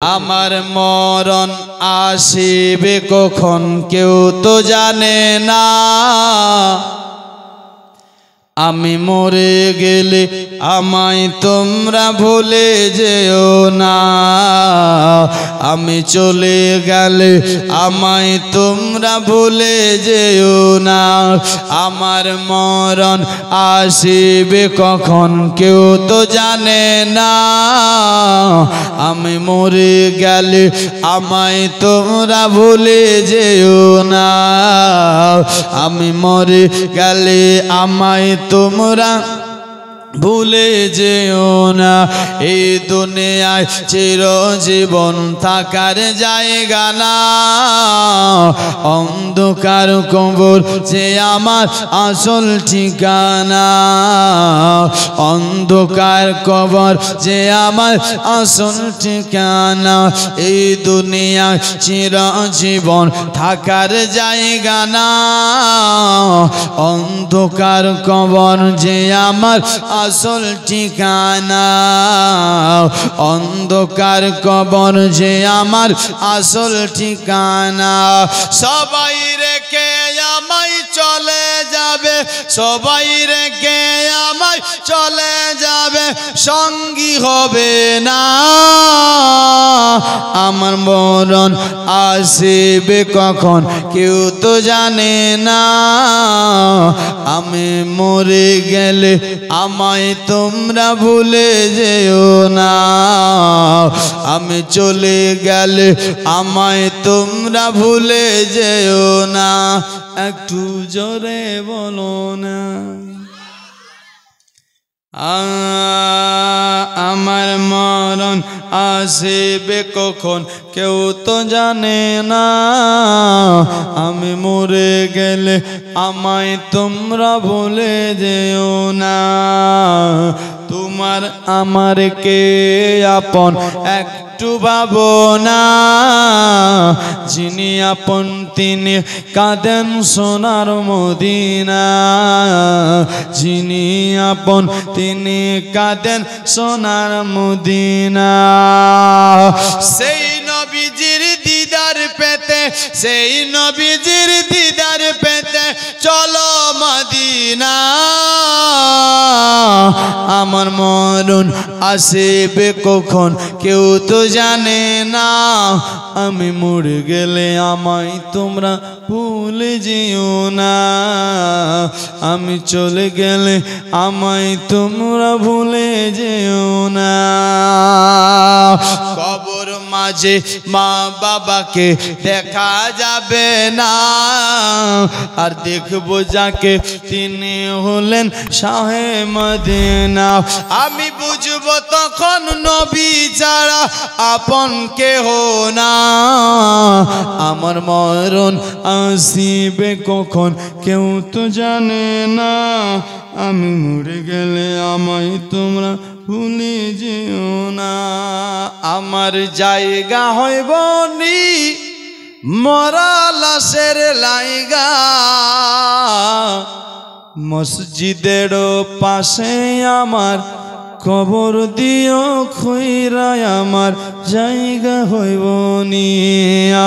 আমার মরণ আসিবে কখন কেউ তো জানে না। আমি মরে গেলে আমায় তোমরা ভুলে যেও না। আমি চলে গেলে আমায় তোমরা ভুলে যেও না। আমার মরণ আসিবে কখন কেউ তো জানে না। আমি মরে গেলে আমায় তোমরা ভুলে যেও না। আমি মরে গেলে আমায় তোমরা ভুলে যেও না। এই দুনিয়ায় চিরজীবন থাকার জায়গা না। অন্ধকার কবর যে আমার আসল ঠিকানা। অন্ধকার কবর যে আমার আসল ঠিকানা। এই দুনিয়ায় চিরজীবন থাকার জায়গা না। অন্ধকার কবর যে আমার আসল ঠিকানা। অন্ধকার কবর যে আমার আসল ঠিকানা। সবাই রেখে আমায় চলে যাবে, সবাই রেখে আমায় চলে যাবে, সঙ্গী হবে না। আমার মরণ আসিবে কখন কেউ তো জানে না। আমি মরে গেলে আমায় তোমরা ভুলে যেও না। আমি চলে গেলে আমায় তোমরা ভুলে যেও না। একটু জোরে বলো না। আমার মরণ আসিবে কখন কেউ তো জানে না। আমি মরে গেলে আমায় তোমরা ভুলে যেও না। তোমার আমার কে আপন একটু ভাবো না। যিনি আপন তিনি কাঁদেন সোনার মদিনা। যিনি আপন তিনি কাঁদেন সোনার মদিনা। সেই নবীজির দিদার পেতে, সেই নবীজির দিদার পেতে চলো মদিনা। আমার মরণ আসিবে কখন কেউ তো জানে না। আমি মরে গেলে আমায় তোমরা ভুলে যেও না। আমি চলে গেলে আমায় তোমরা ভুলে যেও না। কবর মাঝে মা বাবাকে দেখা যাবে না। আর দেখবো যাকে তিনি হলেন শাহে মদিনা। আমি বুঝবো তখন নবী ছাড়া আপন কেহ না। আমার মরণ আসিবে কখন কেউ তো জানে না। আমি মরে গেলে আমায় তোমরা ভুলে যেও না। আমার জায়গা হইব নি মরা লাশের লাইগা। মসজিদের পাশে আমার কবর দিও খইরায় আমার জায়গা হইব নি।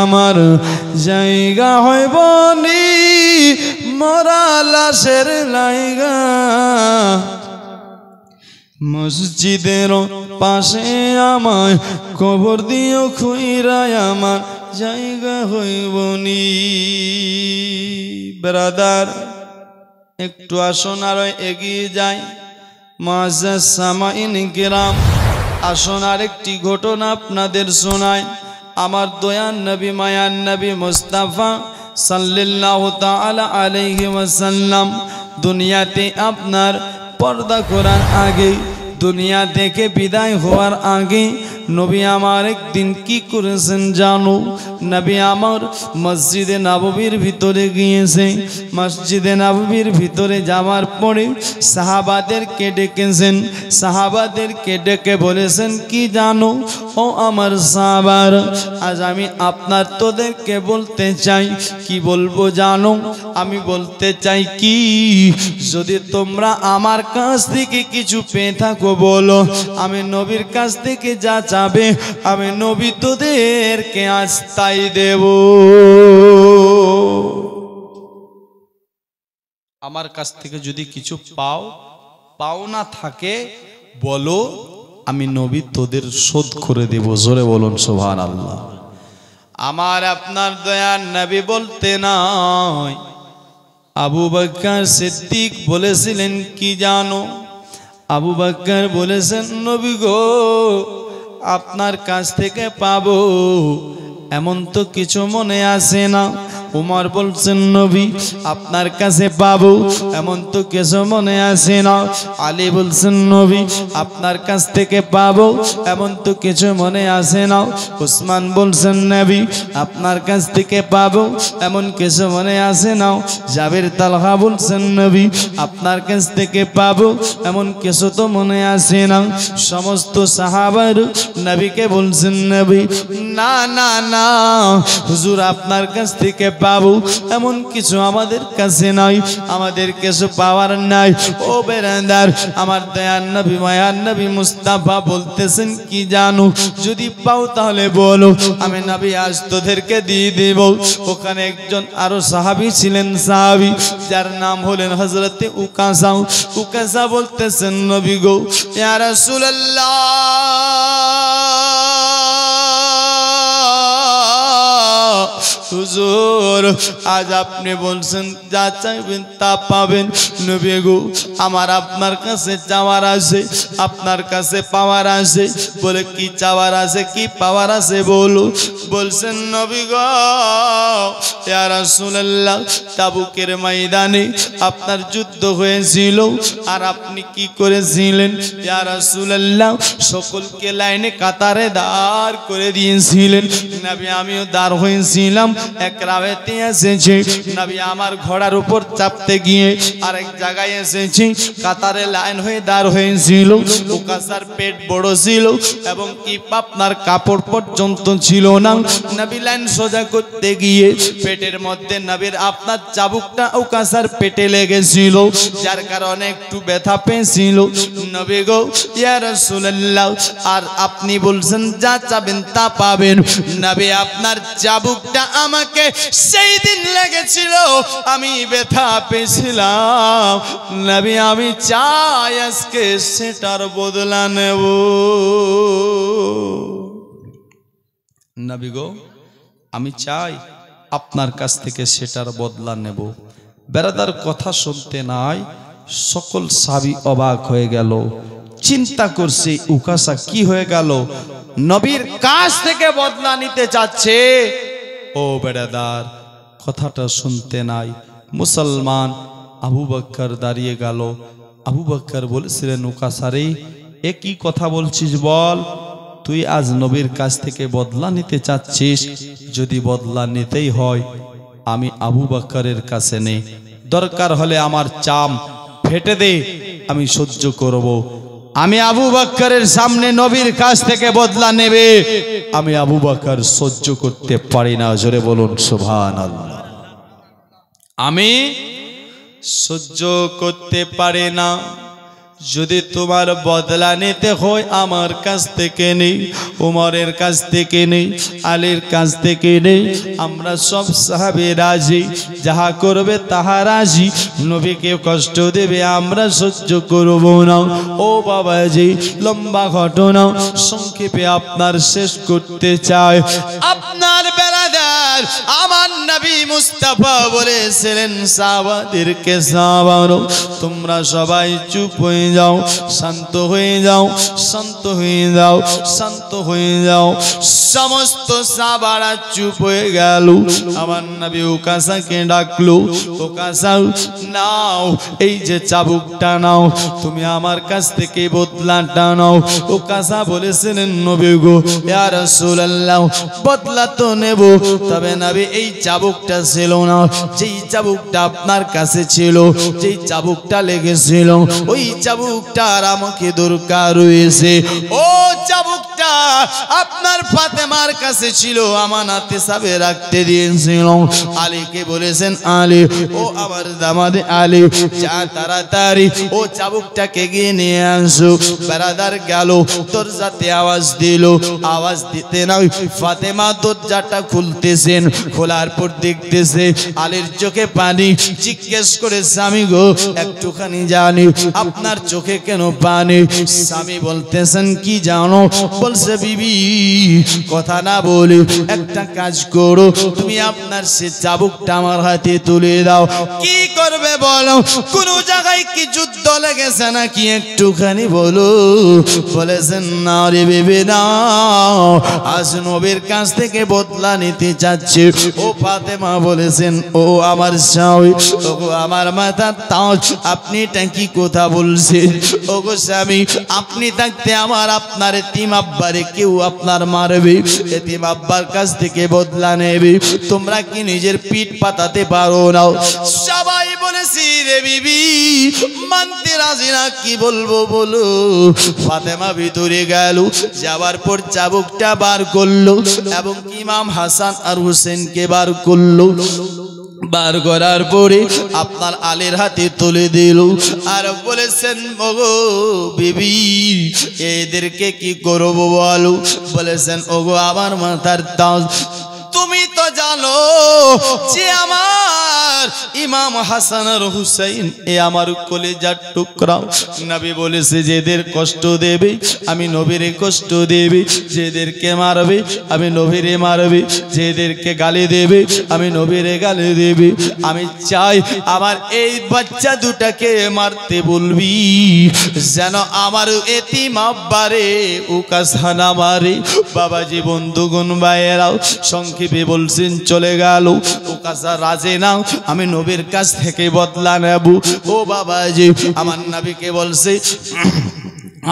আমার জায়গা হইব নি মরা লাশের লাইগা। মসজিদের পাশে আমায় কবর দিও খইরায় আমার জায়গা হইব নি। ব্রাদার একটু আসুন আরো এগিয়ে যাই। মুআজ্জাজ সামাইন কিরাম, আসুন আরেকটি ঘটনা আপনাদের শোনাই। আমার দয়ার নবী মায়ার নবী মুস্তাফা সাল্লাল্লাহু তাআলা আলাইহি ওয়াসাল্লাম দুনিয়াতে আপনার পর্দা করার আগে, দুনিয়া থেকে বিদায় হওয়ার আগে নবী আমার একদিন কি করেছেন জানো? নবী আমার মসজিদে নববীর ভিতরে গিয়েছে। মসজিদে নববীর ভিতরে যাওয়ার পরে সাহাবাদেরকে ডেকেছেন। সাহাবাদেরকে ডেকে বলেছেন কি জানো ও আমার সাহাবার, আজ আমি আপনার তোদেরকে বলতে চাই। কি বলবো জানো? আমি বলতে চাই কি, যদি তোমরা আমার কাছ থেকে কিছু পেয়ে থাকো বলো, আমি নবীর কাছ থেকে যা চাবে আমি নবী তোদেরকে আজ তাই দেব। আমার কাছ থেকে যদি কিছু পাওনা থাকে বলো, আমি নবী তোদের শোধ করে দেব। জোরে বলুন সুবহানাল্লাহ। আমার আপনার দয়ার নবী বলতে নয়, আবু বকর সিদ্দিক বলেছিলেন কি জানো? আবু বকর বলেছেন নবী গো আপনার কাছ থেকে পাবো এমন তো কিছু মনে আসে না। উমর বলছেন নবী আপনার কাছে পাবো এমন তো কিছু মনে আসে না। আলী বলছেন নবী আপনার কাছ থেকে পাবো এমন তো কিছু মনে আসে না। উসমান বলছেন নবী আপনার কাছ থেকে পাবো এমন কিছু মনে আসে না। জাবের তালহা বলছেন নবী আপনার কাছ থেকে পাবো এমন কিছু তো মনে আসে না। সমস্ত সাহাবার নবীকে বলছেন নবী না না না হুজুর আপনার কাছ থেকে পাবো এমন কিছু আমাদের কাছে নাই, আমাদের কিছু পাওয়ার নাই। ও বেরাদার আমার দয়ার নবী মায়ার নবী মুস্তাফা বলতেছেন কি জানো? যদি পাও তাহলে বলো, আমি নবী আজ তোদেরকে দিয়ে দেব। ওখানে একজন আরো সাহাবী ছিলেন, সাহাবী যার নাম হলেন হযরতে উকাসা। উকাসা বলতেছেন নবী গো ইয়া রাসূলুল্লাহ হুজুর আজ আপনি বলছেন যা চাইবেন তা পাবেন। নবী গো আমার আপনার কাছে চাওয়ার আছে, আপনার কাছে পাওয়ার আছে। বলে কি চাওয়ার আছে কি পাওয়ার আছে বলো? বলছেন নবী গো ইয়া রাসূলুল্লাহ তাবুকের ময়দানে আপনার যুদ্ধ হয়েছিল আর আপনি কি করেছিলেন ইয়া রাসূলুল্লাহ? সকলকে লাইনে কাতারে দাঁড় করে দিয়েছিলেন। নবী আমিও দাঁড় হয়েছিলাম। এক রাওয়াতে এসেছে নবী আমার ঘোড়ার উপর চাপতে গিয়ে আরেক জায়গায় এসেছি, কাতারে লাইন হয়ে দাঁড় হয়েছিল। উকাসার পেট বড় ছিল এবং কি আপনার কাপড় পর্যন্ত ছিল না। নবী লাইন সোজা করতে গিয়ে পেটের মধ্যে নবীর আপনার চাবুকটা উকাসার পেটে লেগেছিল, যার কারণে একটু ব্যথা পেয়েছিল। নবী গো ইয়া রাসূলুল্লাহ আর আপনি বলছেন যা চাবেন তা পাবেন। নবী আপনার চাবুকটা আমাকে সেই দিন লেগেছিল, আমি ব্যথা পেয়েছিলাম। নবী আমি চাই আজকে সেটার বদলা নেব। নবী গো আমি চাই আপনার কাছ থেকে সেটার বদলা নেব। বেরাদার কথা শুনতে নাই সকল সাহাবী অবাক হয়ে গেল, চিন্তা করছে উকাসা কি হয়ে গেল, নবীর কাছ থেকে বদলা নিতে চাচ্ছে। ও বেরাদার কথাটা শুনতে নাই মুসলমান আবু বকর দাঁড়িয়ে গেল। আবু বকর বলেছিলেন উকাসারে এ কি কথা বলছিস বল? তুই আজ নবীর কাছ থেকে বদলা নিতে চাচ্ছিস? যদি বদলা নিতেই হয় আমি আবু বকরের কাছে নেই, দরকার হলে আমার চাম ফেটে দে, আমি সহ্য করব। আমি আবু বকরের সামনে নবীর কাছ থেকে বদলা নেবে আমি আবু বকর সহ্য করতে পারি না। জোরে বলুন সুবহানাল্লাহ। আমি সহ্য করতে পারি না। যদি তোমার বদলা নিতে হয় আমার কাছ থেকে নেই, উমরের কাছ থেকে নেই, আলীর কাছ থেকে নেই, আমরা সব সাহাবী রাজি, যাহা করবে তাহা রাজি। নবীকে কষ্ট দেবে আমরা সহ্য করব না। ও বাবাজি লম্বা ঘটনা সংক্ষেপে আপনার শেষ করতে চাই। আপনার বেরাদার আমার নবী মুস্তাফা বলেছিলেন সাহাবাদেরকে সাহাবারো তোমরা সবাই চুপ হয়ে যাও, শান্ত হয়ে যাও, শান্ত হয়ে যাও, শান্ত হয়ে যাও। সমস্ত সাহাবারা চুপ হয়ে গেল। আমার নবী উকাসাকে ডাকলো, উকাসা নাও এই যে চাবুকটা নাও, তুমি আমার কাছ থেকে বদলাটা নাও। উকাসা বলেছিলেন নবী গো ইয়া রাসূলুল্লাহ বদলা তো নেব, তবে নবী এই চাবুকটা ছিল না, যেই চাবুকটা আপনার কাছে ছিল, যেই চাবুকটা লেগেছিল ওই চাবুকটার আমাকে দরকার রয়েছে। ও চাবুকটা চাবুকটা আপনার ফাতেমার কাছে ছিল, আমানত হিসাবে রাখতে দিয়েছিল। আলীকে বলেছেন, আলী ও আমার দামাদে আলী, যা তাড়াতাড়ি ও চাবুকটাকে গিয়ে নিয়ে আসো। বেরাদার গেল, দরজাতে আওয়াজ দিল, আওয়াজ দিতে নয়, ফাতেমা দরজাটা খুলতেছেন। খোলার পর দেখতেছে আলীর চোখে পানি। জিজ্ঞেস করে, স্বামী গো, একটুখানি জানি আপনার চোখে কেন পানি? স্বামী বলতেছেন, কি জানো? বলছে, বিবি কথা না বলে একটা কাজ করো, তুমি আপনার সে চাবুকটা আমার হাতে তুলে দাও। কি করবে বলো? কোন জায়গায় কি যুদ্ধ লেগেছে নাকি একটুখানি বলো। বলেছেন, না রে বিবি না, আজ নবীর কাছ থেকে বদলা নিতে চাচ্ছে। ও ফাতেমা বলেছেন, ও আমার স্বামী, ও আমার মাথার তাজ, আপনি এটা কি কথা বলছেন? ও গো স্বামী, আপনি থাকতে আমার আপনার এতিম আব্বারে কেউ আপনার মারবে, এতিম আব্বার কাছ থেকে বদলা নেবে, তোমরা কি নিজের পিঠ পাতাতে পারো না? সবাই বলেছি রে বিবি, মানতে রাজি না, কি বলবো বলো। ফাতেমা ভিতরে গেল, যাওয়ার পর চাবুকটা বার করলো এবং ইমাম হাসান আর হুসেনকে বার করলো। বার করার পরে আপনার আলীর হাতে তুলে দিল আর বলেছেন, ওগো বিবি, এদেরকে কি করবো বলো? বলেছেন, ওগো আমার মাথার তাজ, তুমি তো জানো যে আমার ইমাম হাসান আর হুসাইন এ আমার কলিজার টুকরা। নবী বলেছে, যেদের কষ্ট দেবে আমি নবীরে কষ্ট দেবে, যেদেরকে মারবে আমি নবীরে মারবে, যেদেরকে গালি দেবে আমি নবীরে গালি দেবে। আমি চাই আমার এই বাচ্চা দুটাকে মারতে বলবি, যেন আমার এতিম আব্বারে উকাসানা মারে। বাবাজি, বন্ধুগণ, ভাইয়েরাও, সংক্ষেপে বলছেন চলে গেল। উকাসা রাজে না, আমি নবীর কাছ থেকে বদলা নেব। ও বাবাজি, আমার নবীকে বলছে,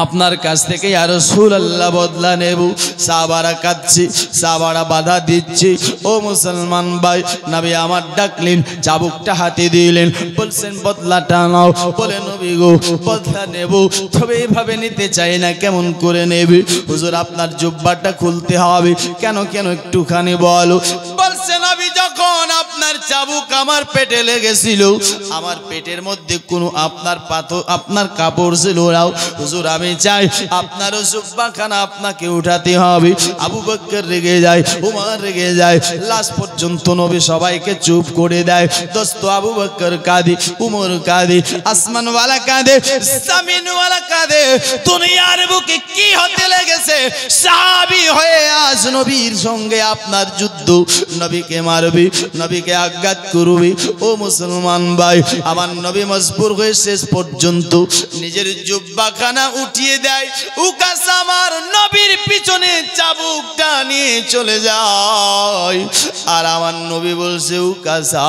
আপনার কাছ থেকে ইয়া রাসূলুল্লাহ বদলা নেব। সাহাবারা কাঁদছে, সাহাবারা বাধা দিচ্ছে। ও মুসলমান ভাই, নবী আমার ডাকলেন, চাবুকটা হাতে দিলেন, বলছেন বদলাটা নাও। বলে, নবী গো, বদলা নেব, তবে এইভাবে নিতে চাই না, কেমন করে নেবে? হুজুর, আপনার জুব্বাটা খুলতে হবে। কেন কেন একটুখানি বলো। বলছে, নবী, যখন আপনার চাবুক আমার পেটে লেগেছিল, আমার পেটের মধ্যে কোনো আপনার কাপড় ছিল না। হুজুর, আমি চাই আপনারও জুব্বাখানা আপনাকে উঠাতে হবে। আবু বকর রেগে যায়, উমর রেগে যায়, লাস্ট পর্যন্ত নবী সবাইকে চুপ করে দেয়। দোস্ত, আবু বকর কাঁদে, উমর কাঁদে, আসমানওয়ালা কাঁদে, জামিনওয়ালা কাঁদে। দুনিয়ার বুকে কি হতে লেগেছে? সাহাবী হয়ে আজ নবীর সঙ্গে আপনার যুদ্ধ, নবীকে মারবে, নবীকে আঘাত করবে। ও মুসলমান ভাই, আমার নবী মজবুর হয়ে শেষ পর্যন্ত নিজের জুব্বাখানা উঠিয়ে দেয়। উকাসা আমার নবীর পিছনে চাবুকটা নিয়ে চলে যায়। আর আমার নবী বলছে, উকাসা,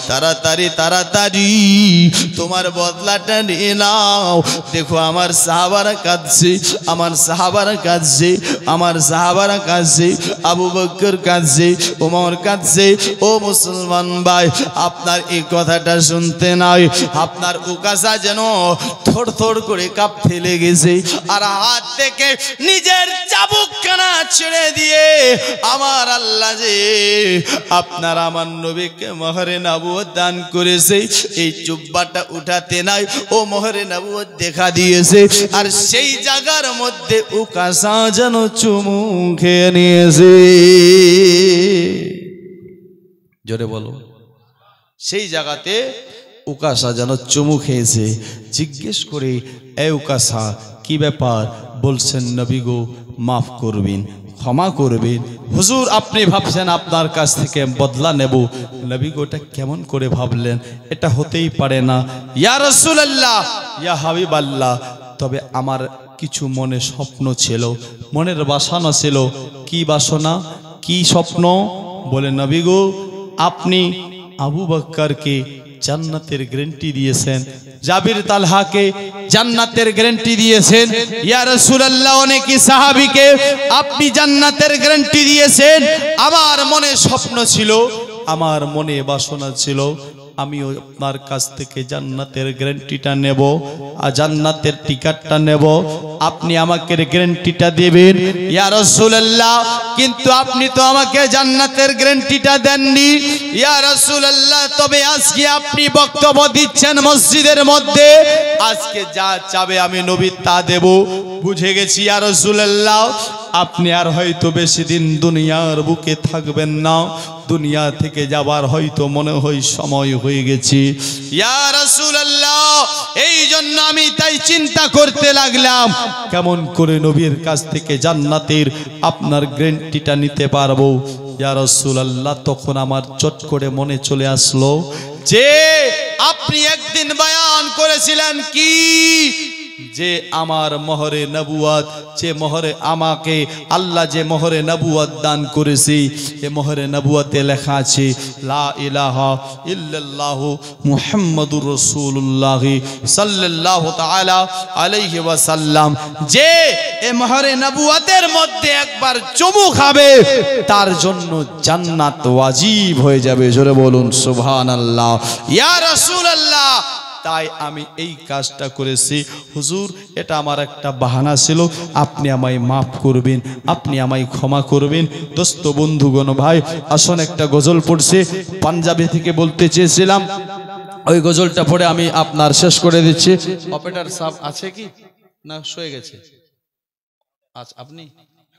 তাড়াতাড়ি তাড়াতাড়ি তোমার বদলাটা নিয়ে নাও। দেখো, আমার সাহাবারা কাঁদছে, আমার সাহাবারা কাঁদছে, আমার সাহাবারা কাঁদছে, আবু বকর কাঁদছে, ওমর কাঁদছে। ও মুসলমান ভাই, আপনার এই কথাটা শুনতে নাই, আপনার উকাসা যেন থর থর করে কাঁপতে লেগেছে। আর হাত থেকে নিজের চাবুকখানা ছেড়ে দিয়ে আমার আল্লাহ যে আপনার আমার নবীকে মোহরে নবুয়ত দান করেছে, এই জুব্বাটা উঠাতে নাই, ও মোহরে নবুয়ত দেখা দিয়েছে। আর সেই জায়গার মধ্যে উকাসা যেন চুমু খেয়ে নিয়েছে। জোরে বলো। সেই জায়গাতে উকাসা যেন চুমু খেয়েছে। জিজ্ঞেস করে, এ উকাসা, কি ব্যাপার? বলছেন, নবী গো, মাফ করবেন, ক্ষমা করবেন। হুজুর, আপনি ভাবছেন আপনার কাছ থেকে বদলা নেব। নবী গো, এটা কেমন করে ভাবলেন? এটা হতেই পারে না। ইয়া রাসূলুল্লাহ, ইয়া হাবিবাল্লাহ, তবে আমার কিছু মনে স্বপ্ন ছিল, মনের বাসনা ছিল। কি বাসনা, কি স্বপ্ন? বলে, নবী গো, আপনি আবু বকরকে জান্নাতের গ্যারান্টি দিয়েছেন, জাবির তালহাকে জান্নাতের গ্যারান্টি দিয়েছেন। ইয়া রাসূলুল্লাহ, অনেকই সাহাবীকে আপনি জান্নাতের গ্যারান্টি দিয়েছেন। আমার মনে স্বপ্ন ছিল, আমার মনে বাসনা ছিল, আমিও আপনার কাছ থেকে জান্নাতের গ্যারান্টিটা নেব, আর জান্নাতের টিকিটটা নেব, আপনি আমাকে গ্যারান্টিটা দিবেন ইয়া রাসূলুল্লাহ। কিন্তু আপনি তো আমাকে জান্নাতের গ্যারান্টিটা দেননি ইয়া রাসূলুল্লাহ। তবে আজকে আপনি বক্তব্য দিচ্ছেন মসজিদের মধ্যে, আজকে যা চাবে আমি নবী তা দেব। বুঝে গেছি ইয়া রাসূলুল্লাহ, আপনি আর হয়তো বেশি দিন দুনিয়ার বুকে থাকবেন না, দুনিয়া থেকে যাবার হয়তো মনে হয় সময় হয়ে গেছে ইয়া রাসূলুল্লাহ। এই জন্য আমি তাই চিন্তা করতে লাগলাম কেমন করে নবীর কাছ থেকে জান্নাতের আপনার গ্যারান্টিটা নিতে পারবো ইয়া রাসূলুল্লাহ। তখন আমার চট করে মনে চলে আসলো যে আপনি একদিন বয়ান করেছিলেন কি, যে আমার মোহরে নবুয়ত, যে মোহরে আমাকে আল্লাহ যে মোহরে নবুয়ত দান করেছে, এই মোহরে নবুয়তে লেখা আছে লা ইলাহা ইল্লাল্লাহ মুহাম্মাদুর রাসূলুল্লাহ সাল্লাল্লাহু তাআলা আলাইহি ওয়াসাল্লাম। যে এই মোহরে নবুয়তের মধ্যে একবার চুমু খাবে তার জন্য জান্নাত ওয়াজিব হয়ে যাবে। জোরে বলুন সুবহানাল্লাহ ইয়া রাসূলুল্লাহ। তাই আমি এই কাজটা করেছি হুজুর, এটা আমার একটা বাহানা ছিল, আপনি আমায় মাফ করবেন, আপনি আমায় ক্ষমা করবেন। দোস্ত বন্ধুগণ ভাই আসুন, একটা গজল পড়ছে পাঞ্জাবি থেকে বলতে চেয়েছিলাম, ওই গজলটা পড়ে আমি আপনার শেষ করে দিচ্ছি। অপারেটর সাহেব আছে কি না শুয়ে গেছে? আচ্ছা আপনি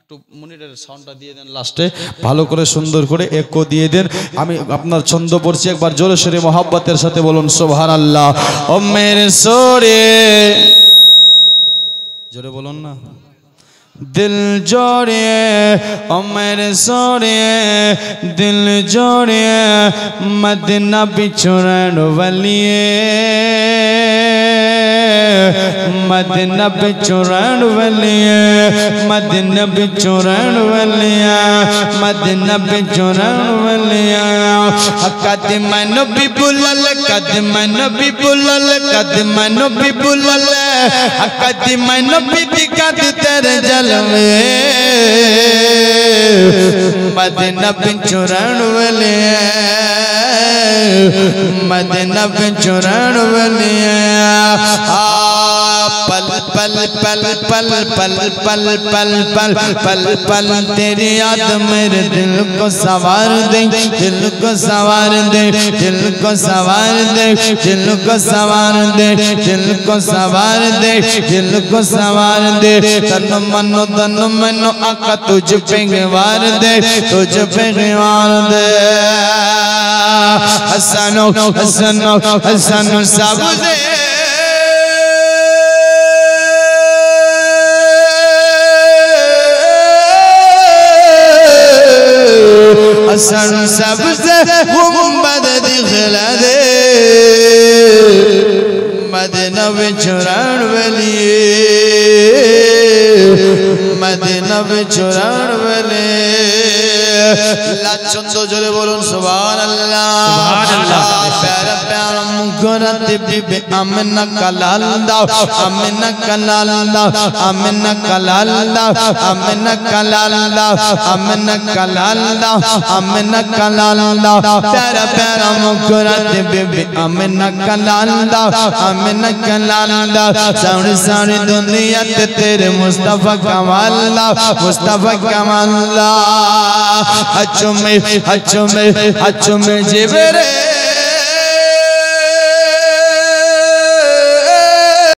একটু মনিটরের সাউন্ডটা দিয়ে দেন, লাস্টে ভালো করে সুন্দর করে একো দিয়ে দেন। আমি আপনার ছন্দ পড়ছি, একবার জোরে সোরে মোহাব্বতের সাথে বলুন সুবহানাল্লাহ। ও মেরে সোরে, জোরে বলুন না, দিল জোড়ে ও মেরে সোরে, দিল জোড়ে মদিনা বিছুড়ন ওয়ালিয়ে, मदीना बिछुड़न वालिया, मदीना बिछुड़न वालिया, मदीना बिछुड़न वालिया। कदम नबी बुलल, कदम नबी बुलल, कदम नबी बुलल, कदम नबी दिखत तेरे जलवे, मदीना बिछुड़न वालिया, मदीना बिछुड़न वालिया। पल पल पल पल पल पल पल पल पल पल तेरी याद मेरे दिल को सवार दे, दिल को सवार दे, दिल को सवार दे, दिल को सवार दे, दिल को सवार दे, दिल को सवार दे। तन मनो आका तुझ पे गवार दे, तुझ पे गवार दे। हसनो हसनो हसनो सब दे, हसन सबसे गुंबद दिखला दे, मदीना बिछुड़न वालिए, मदीना बिछुड़न वालिए। लाचंदो जोरे बोलूं सुभानअल्लाह सुभानअल्लाह। प्यारा प्यारा मुखरत बीबी आमिना कलाल दा, आमिना कलाल दा, आमिना कलाल दा, आमिना कलाल दा, आमिना कलाल दा, आमिना कलाल दा। प्यारा प्यारा मुखरत बीबी आमिना कलाल दा, आमिना कलाल दा। सारी सारी दुनिया ते तेरे मुस्तफा कमाल दा, मुस्तफा कमाल दा। हचो में जिबरे